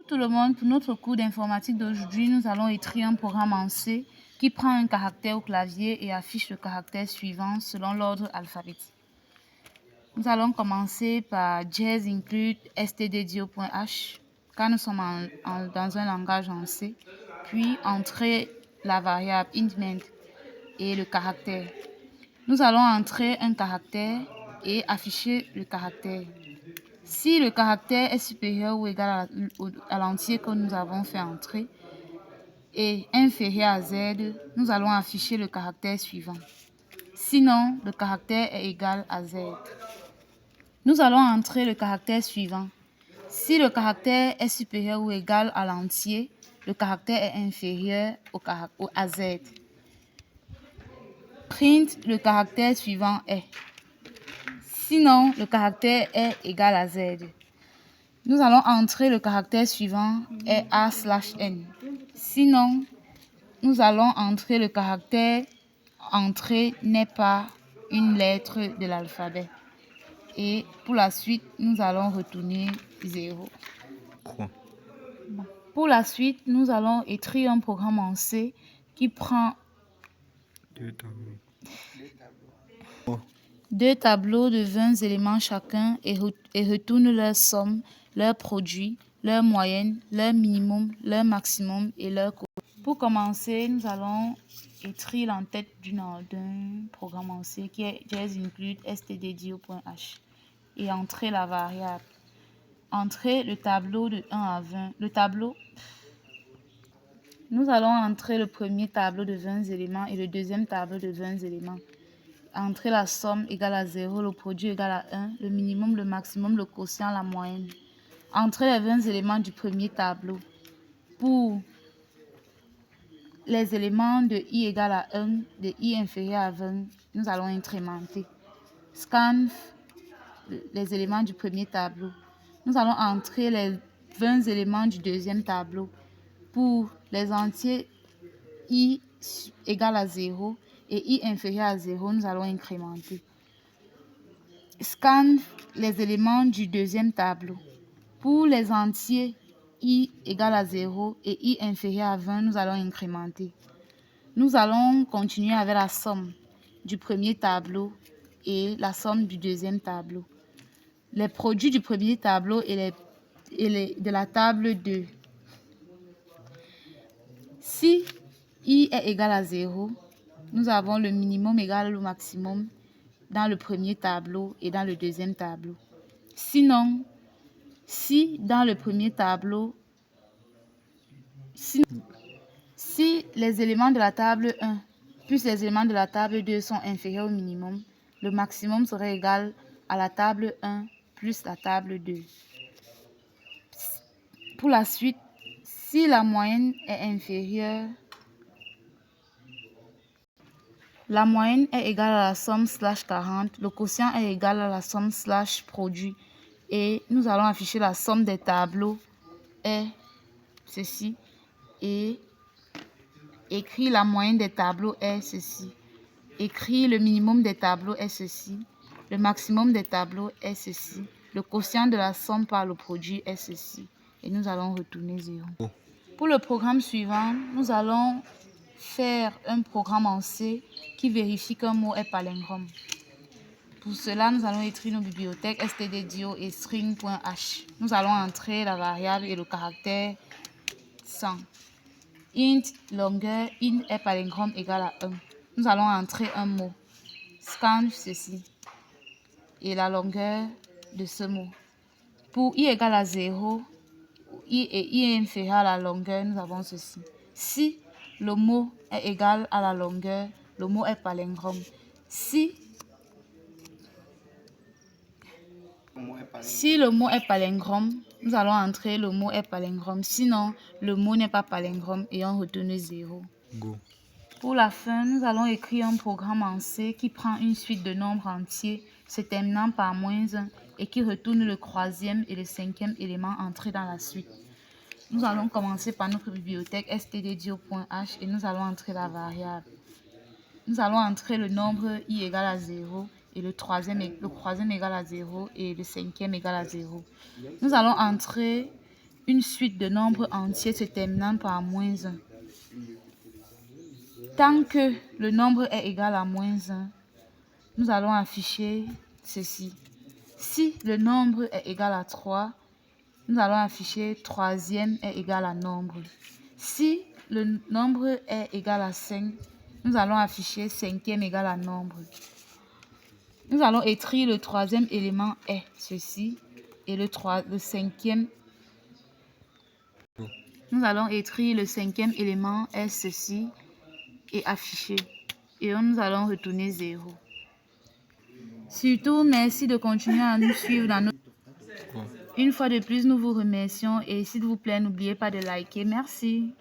Tout le monde, pour notre cours d'informatique d'aujourd'hui, nous allons écrire un programme en C qui prend un caractère au clavier et affiche le caractère suivant selon l'ordre alphabétique. Nous allons commencer par jazz include stdio.h car nous sommes dans un langage en C, puis entrer la variable int et le caractère. Nous allons entrer un caractère et afficher le caractère. Si le caractère est supérieur ou égal à l'entier que nous avons fait entrer et inférieur à Z, nous allons afficher le caractère suivant. Sinon, le caractère est égal à Z. Nous allons entrer le caractère suivant. Si le caractère est supérieur ou égal à l'entier, le caractère est inférieur à Z. Print le caractère suivant est. Sinon, le caractère est égal à Z. Nous allons entrer le caractère suivant est A/N. Sinon, nous allons entrer le caractère entré n'est pas une lettre de l'alphabet. Et pour la suite, nous allons retourner 0. Pour la suite, nous allons écrire un programme en C qui prend deux tableaux de 20 éléments chacun et retourne leur somme, leur produit, leur moyenne, leur minimum, leur maximum et leur coût. Pour commencer, nous allons écrire l'entête d'un programme en C qui est jazz include stdio.h et entrer la variable. Entrer le tableau de 1 à 20. Nous allons entrer le premier tableau de 20 éléments et le deuxième tableau de 20 éléments. Entrer la somme égale à 0, le produit égal à 1, le minimum, le maximum, le quotient, la moyenne. Entrer les 20 éléments du premier tableau. Pour les éléments de i égale à 1, de i inférieur à 20, nous allons incrémenter. Scan les éléments du premier tableau. Nous allons entrer les 20 éléments du deuxième tableau. Pour les entiers i égale à 0 et i inférieur à 0, nous allons incrémenter. Scan les éléments du deuxième tableau. Pour les entiers i égale à 0 et i inférieur à 20, nous allons incrémenter. Nous allons continuer avec la somme du premier tableau et la somme du deuxième tableau. Les produits du premier tableau et de la table 2. Si i est égal à 0, nous avons le minimum égal au maximum dans le premier tableau et dans le deuxième tableau. Sinon, si dans le premier tableau, si les éléments de la table 1 plus les éléments de la table 2 sont inférieurs au minimum, le maximum serait égal à la table 1 plus la table 2. Pour la suite, si la moyenne est inférieure, la moyenne est égale à la somme /40, le quotient est égal à la somme /produit et nous allons afficher la somme des tableaux est ceci et écrire la moyenne des tableaux est ceci. Écrire le minimum des tableaux est ceci. Le maximum des tableaux est ceci. Le quotient de la somme par le produit est ceci. Et nous allons retourner 0. Pour le programme suivant, nous allons faire un programme en C qui vérifie qu'un mot est palindrome. Pour cela, nous allons écrire nos bibliothèques stdio et string.h. Nous allons entrer la variable et le caractère 100. Int longueur int est palindrome égal à 1. Nous allons entrer un mot. Scan ceci et la longueur de ce mot. Pour i égale à 0 et i est inférieur à la longueur, nous avons ceci. Si le mot est égal à la longueur, le mot est palindrome. Si le mot est palindrome, nous allons entrer le mot est palindrome. Sinon, le mot n'est pas palindrome et on retourne 0. Go. Pour la fin, nous allons écrire un programme en C qui prend une suite de nombres entiers se terminant par -1 et qui retourne le troisième et le cinquième élément entré dans la suite. Nous allons commencer par notre bibliothèque stdio.h et nous allons entrer la variable. Nous allons entrer le nombre i égale à 0 et le troisième égal à 0 et le cinquième égal à 0. Nous allons entrer une suite de nombres entiers se terminant par -1. Tant que le nombre est égal à -1, nous allons afficher ceci. Si le nombre est égal à 3, nous allons afficher troisième est égal à nombre. Si le nombre est égal à 5, nous allons afficher cinquième égal à nombre. Nous allons écrire le troisième élément est ceci et le cinquième. Nous allons écrire le cinquième élément est ceci et afficher. Et nous allons retourner 0. Surtout, merci de continuer à nous suivre dans nos... Une fois de plus, nous vous remercions et s'il vous plaît, n'oubliez pas de liker. Merci.